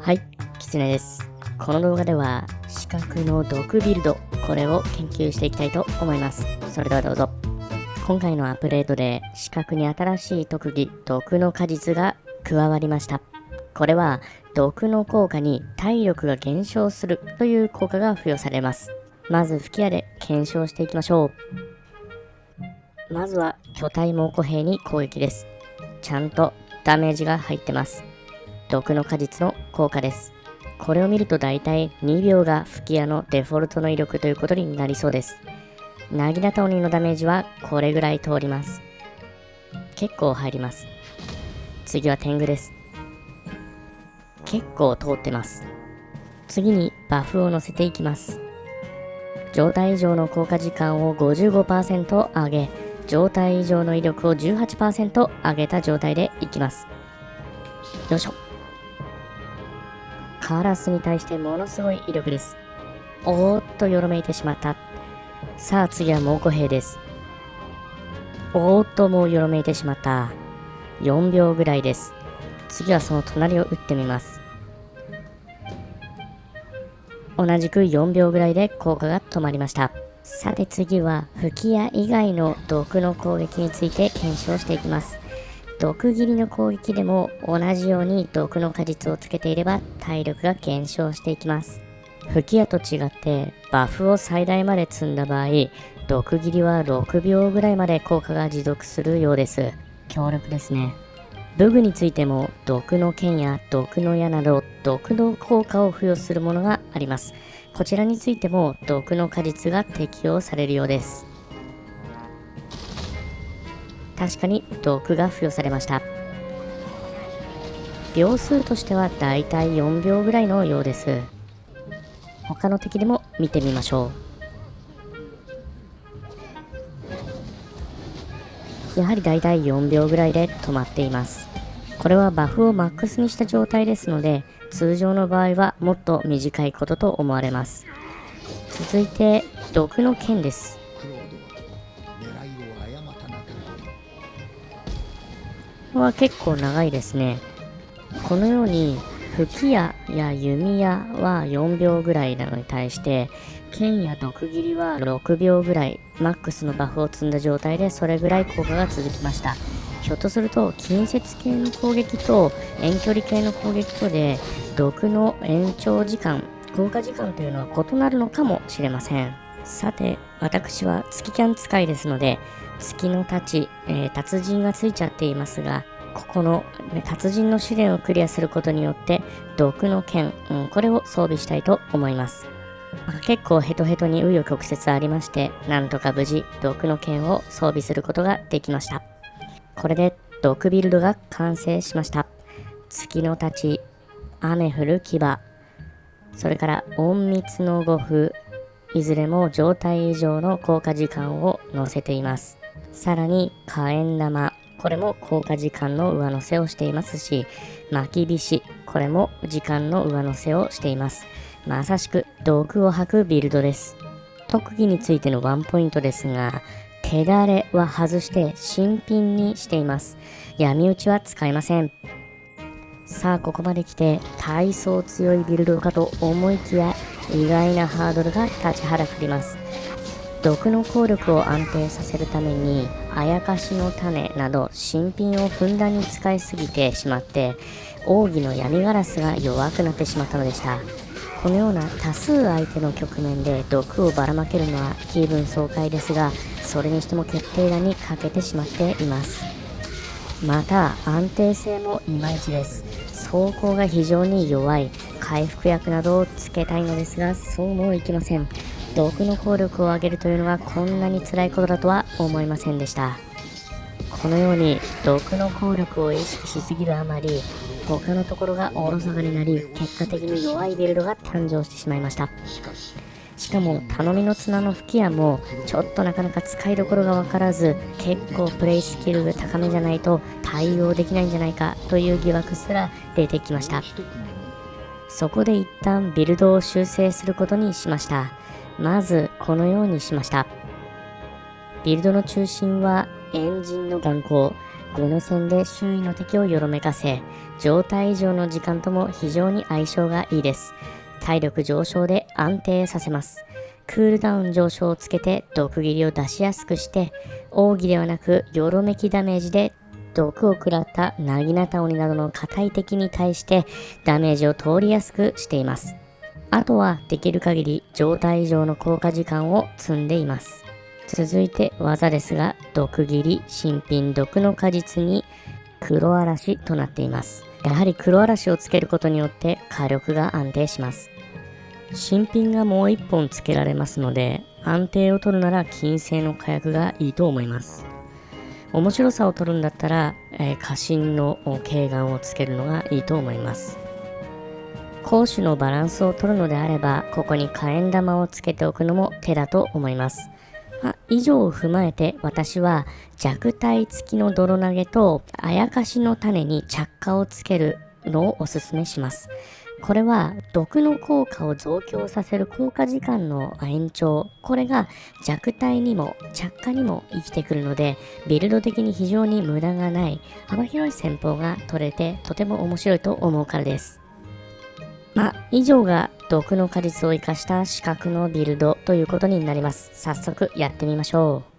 はい、キツネです。この動画では視覚の毒ビルド、これを研究していきたいと思います。それではどうぞ。今回のアップデートで視覚に新しい特技、毒の果実が加わりました。これは毒の効果に体力が減少するという効果が付与されます。まず吹き矢で検証していきましょう。まずは巨体猛虎兵に攻撃です。ちゃんとダメージが入ってます。毒の果実の効果です。これを見るとだいたい2秒が吹き矢のデフォルトの威力ということになりそうです。なぎなた鬼のダメージはこれぐらい通ります。結構入ります。次は天狗です。結構通ってます。次にバフを乗せていきます。状態以上の効果時間を 55% 上げ、状態以上の威力を 18% 上げた状態でいきます。よいしょ。カラスに対してものすごい威力です。おーっとよろめいてしまった。さあ次は猛虎兵です。おーっともうよろめいてしまった。4秒ぐらいです。次はその隣を打ってみます。同じく4秒ぐらいで効果が止まりました。さて次は吹き矢以外の毒の攻撃について検証していきます。毒斬りの攻撃でも同じように毒の果実をつけていれば体力が減少していきます。吹き矢と違ってバフを最大まで積んだ場合、毒斬りは6秒ぐらいまで効果が持続するようです。強力ですね。武具についても毒の剣や毒の矢など毒の効果を付与するものがあります。こちらについても毒の果実が適用されるようです。確かに毒が付与されました。秒数としてはだいたい4秒ぐらいのようです。他の敵でも見てみましょう。やはりだいたい4秒ぐらいで止まっています。これはバフをマックスにした状態ですので、通常の場合はもっと短いことと思われます。続いて毒の剣です。これは結構長いですね。このように吹き矢や弓矢は4秒ぐらいなのに対して剣や毒斬りは6秒ぐらい、マックスのバフを積んだ状態でそれぐらい効果が続きました。ひょっとすると近接系の攻撃と遠距離系の攻撃とで毒の延長時間、効果時間というのは異なるのかもしれません。さて私は月キャン使いですので月の太刀、達人がついちゃっていますが、ここの、達人の試練をクリアすることによって毒の剣、これを装備したいと思います。結構ヘトヘトに紆余曲折ありまして、なんとか無事毒の剣を装備することができました。これで毒ビルドが完成しました。月の太刀、雨降る牙、それから隠密の護符、いずれも状態以上の効果時間を載せています。さらに火炎玉、これも効果時間の上乗せをしていますし、巻き菱、これも時間の上乗せをしています。まさしく毒を吐くビルドです。特技についてのワンポイントですが、手だれは外して新品にしています。闇打ちは使いません。さあここまで来て体操強いビルドかと思いきや意外なハードルが立ちはだかります。毒の効力を安定させるためにあやかしの種など新品をふんだんに使いすぎてしまって奥義の闇ガラスが弱くなってしまったのでした。このような多数相手の局面で毒をばらまけるのは気分爽快ですが、それにしても決定打に欠けてしまっています。また安定性もいまいちです。走行が非常に弱い、回復薬などをつけたいのですがそうもいきません。毒の効力を上げるというのがこんなに辛いことだとは思いませんでした。このように毒の効力を意識しすぎるあまり他のところがおろそかになり、結果的に弱いビルドが誕生してしまいました。しかも頼みの綱の吹き矢もちょっとなかなか使いどころがわからず、結構プレイスキルが高めじゃないと対応できないんじゃないかという疑惑すら出てきました。そこで一旦ビルドを修正することにしました。まずこのようにしました。ビルドの中心はエンジンの眼光、5の線で周囲の敵をよろめかせ、状態以上の時間とも非常に相性がいいです。体力上昇で安定させます。クールダウン上昇をつけて毒斬りを出しやすくして、奥義ではなくよろめきダメージで毒を食らったナギナタ鬼などの硬い敵に対してダメージを通りやすくしています。あとはできる限り状態以上の効果時間を積んでいます。続いて技ですが、毒斬り、新品毒の果実に黒嵐となっています。やはり黒嵐をつけることによって火力が安定します。新品がもう1本つけられますので、安定を取るなら金星の火薬がいいと思います。面白さを取るんだったら、家臣の軽眼をつけるのがいいと思います。攻守のバランスを取るのであれば、ここに火炎玉をつけておくのも手だと思います。以上を踏まえて私は弱体付きの泥投げとあやかしの種に着火をつけるのをおすすめします。これは毒の効果を増強させる効果時間の延長、これが弱体にも着火にも生きてくるので、ビルド的に非常に無駄がない幅広い戦法が取れてとても面白いと思うからです。以上が毒の果実を生かした四角のビルドということになります。早速やってみましょう。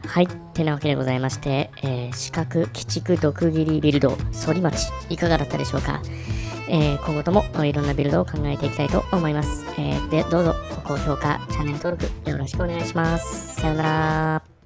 はい、てなわけでございまして、四角鬼畜毒斬りビルド反町いかがだったでしょうか。今後ともいろんなビルドを考えていきたいと思います。で、どうぞご高評価、チャンネル登録よろしくお願いします。さよなら。